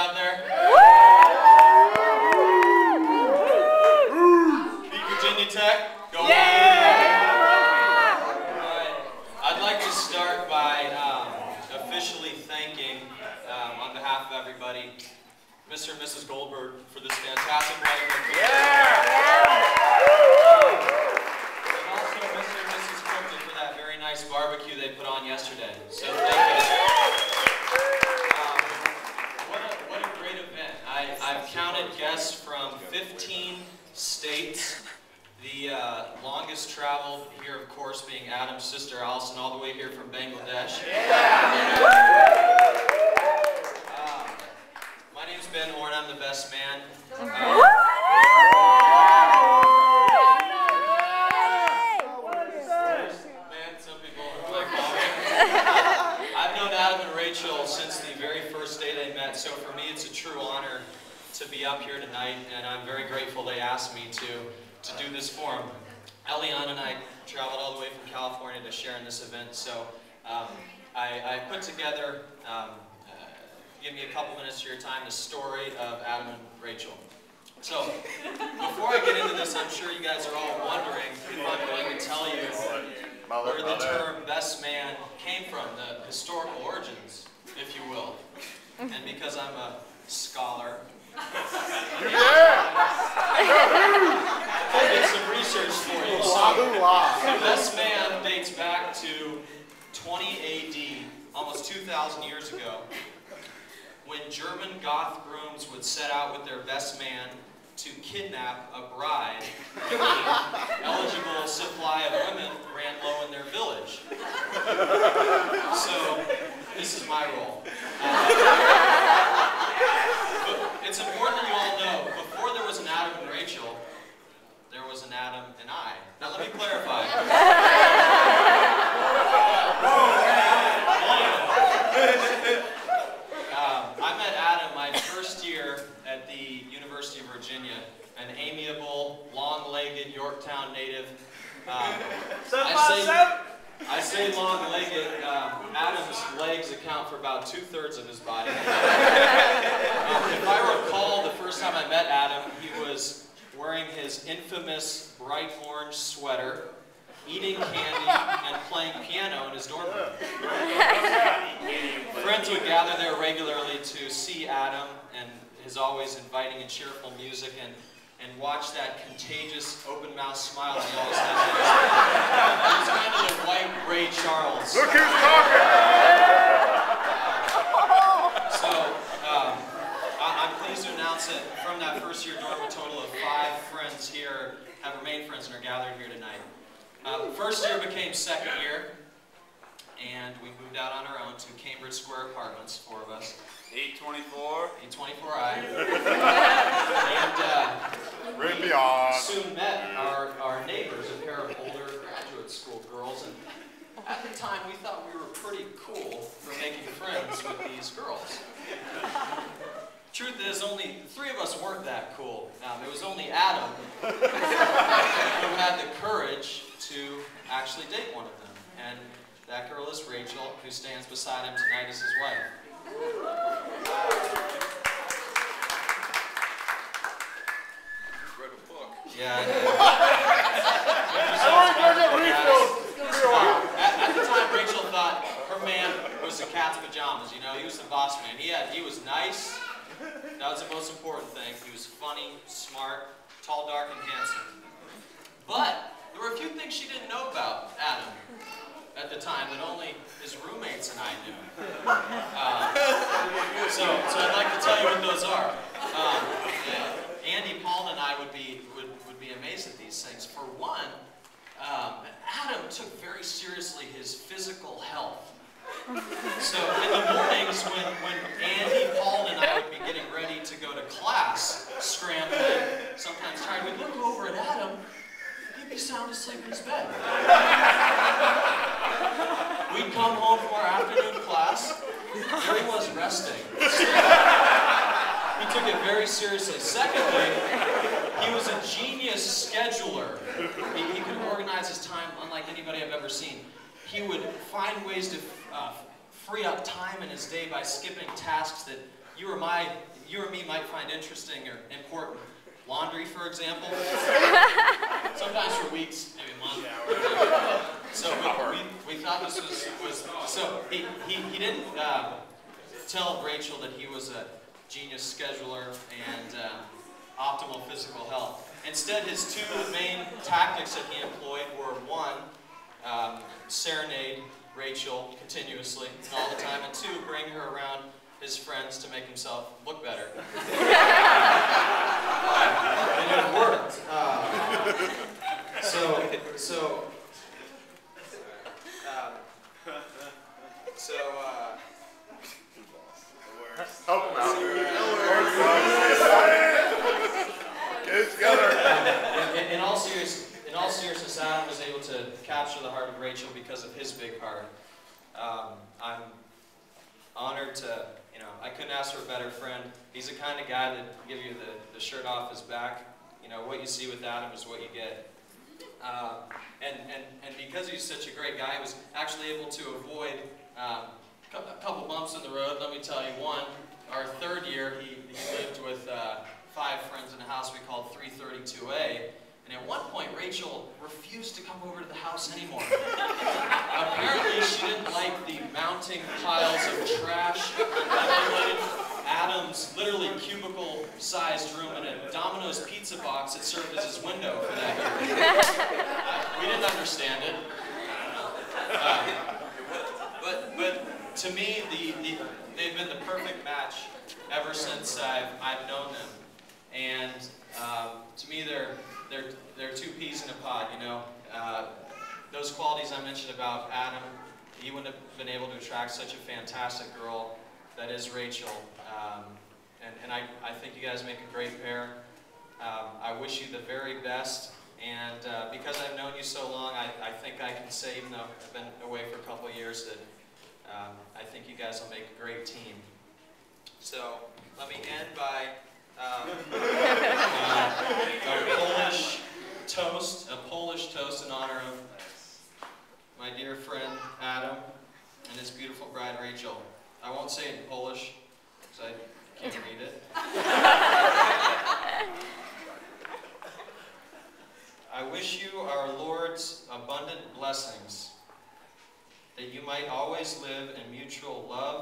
out there? Beat Virginia Tech? Go on. I'd like to start by officially thanking, on behalf of everybody, Mr. and Mrs. Goldberg for this fantastic wedding. And also Mr. and Mrs. Cookman for that very nice barbecue they put on yesterday. So thank you. What a great event. I've counted guests from 15 states. The longest traveled here, of course, being Adam's sister Allison, all the way here from Bangladesh. My name's Ben Horn. I'm the best man. Man, some people like I've known Adam and Rachel since the very first day they met, so for me it's a true honor to be up here tonight, and I'm very grateful they asked me to do this for them. Eliana and I traveled all the way from California to share in this event, so I put together, give me a couple minutes of your time, the story of Adam and Rachel. So, before I get into this, I'm sure you guys are all wondering if I'm going to tell you where the term best man came from, the historical origins, if you will. And because I'm a scholar, I did some research for you. So, best man dates back to 20 AD, almost 2,000 years ago, when German Goth grooms would set out with their best man to kidnap a bride. The eligible supply of women ran low in their village. So, this is my role. But it's important that you all know, before there was an Adam and Rachel, there was an Adam and I. Now let me clarify. I met Adam my first year at the University of Virginia, an amiable, long-legged Yorktown native. I say long-legged. Adam's legs account for about 2/3 of his body. If I recall, the first time I met Adam, he was wearing his infamous bright orange sweater, eating candy, and playing piano in his dorm room. Friends would gather there regularly to see Adam and his always inviting and cheerful music and watch that contagious open-mouthed smile he always has. He was kind of the white Ray Charles. Look who's talking! So, I'm pleased to announce that from that first year dorm, a total of 5 friends here have remained friends and are gathered here tonight. First year became second year, and we moved out on our own to Cambridge Square Apartments, 4 of us. 824. 824I. And soon met our neighbors, a pair of older graduate school girls, and at the time we thought we were pretty cool for making friends with these girls. Truth is, only 3 of us weren't that cool. It was only Adam who had the courage to actually date one of them. And that girl is Rachel, who stands beside him tonight as his wife. Read a book. Yeah. At the time, Rachel thought her man was the cat's pajamas. You know, he was the boss man. He was nice. That was the most important thing. He was funny, smart, tall, dark, and handsome. But there were a few things she didn't know about Adam at the time that only his roommates and I knew. So I'd like to tell you what those are. Andy, Paul, and I would be amazed at these things. For one, Adam took very seriously his physical health. So in the mornings when Andy, Paul, and I would be getting ready to go to class, scrambling, sometimes tired, we'd look over at Adam. He'd be sound asleep in his bed. We'd come home from our afternoon class. There he was resting. He took it very seriously. Secondly, he was a genius scheduler. He could organize his time unlike anybody I've ever seen. He would find ways to free up time in his day by skipping tasks that you or you or me might find interesting or important. Laundry, for example. Sometimes for weeks, maybe a month. So we thought this was so he didn't tell Rachel that he was a genius scheduler and optimal physical health. Instead, his two main tactics that he employed were one, serenade Rachel continuously and all the time, and two, bring her around his friends to make himself look better. And it worked. Help him out. Get it together. In all seriousness, Adam was able to capture the heart of Rachel because of his big heart. I'm honored to, I couldn't ask for a better friend. He's the kind of guy that will give you the shirt off his back. What you see with Adam is what you get. And because he's such a great guy, he was actually able to avoid a couple bumps in the road. Let me tell you one. Our third year, he lived with 5 friends in a house we called 332A. And at one point, Rachel refused to come over to the house anymore. Apparently, she didn't like the mounting piles of trash accumulated Adam's literally cubicle-sized room in a Domino's pizza box that served as his window for that year. We didn't understand it. But to me, they've been the perfect match ever since I've known them. And to me, they're two peas in a pod, Those qualities I mentioned about Adam, he wouldn't have been able to attract such a fantastic girl that is Rachel. And I think you guys make a great pair. I wish you the very best. And because I've known you so long, I think I can say, even though I've been away for a couple of years, that I think you guys will make a great team. So let me end by a Polish toast in honor of my dear friend Adam and his beautiful bride Rachel. I won't say it in Polish because I can't read it. I wish you our Lord's abundant blessings, that you might always live in mutual love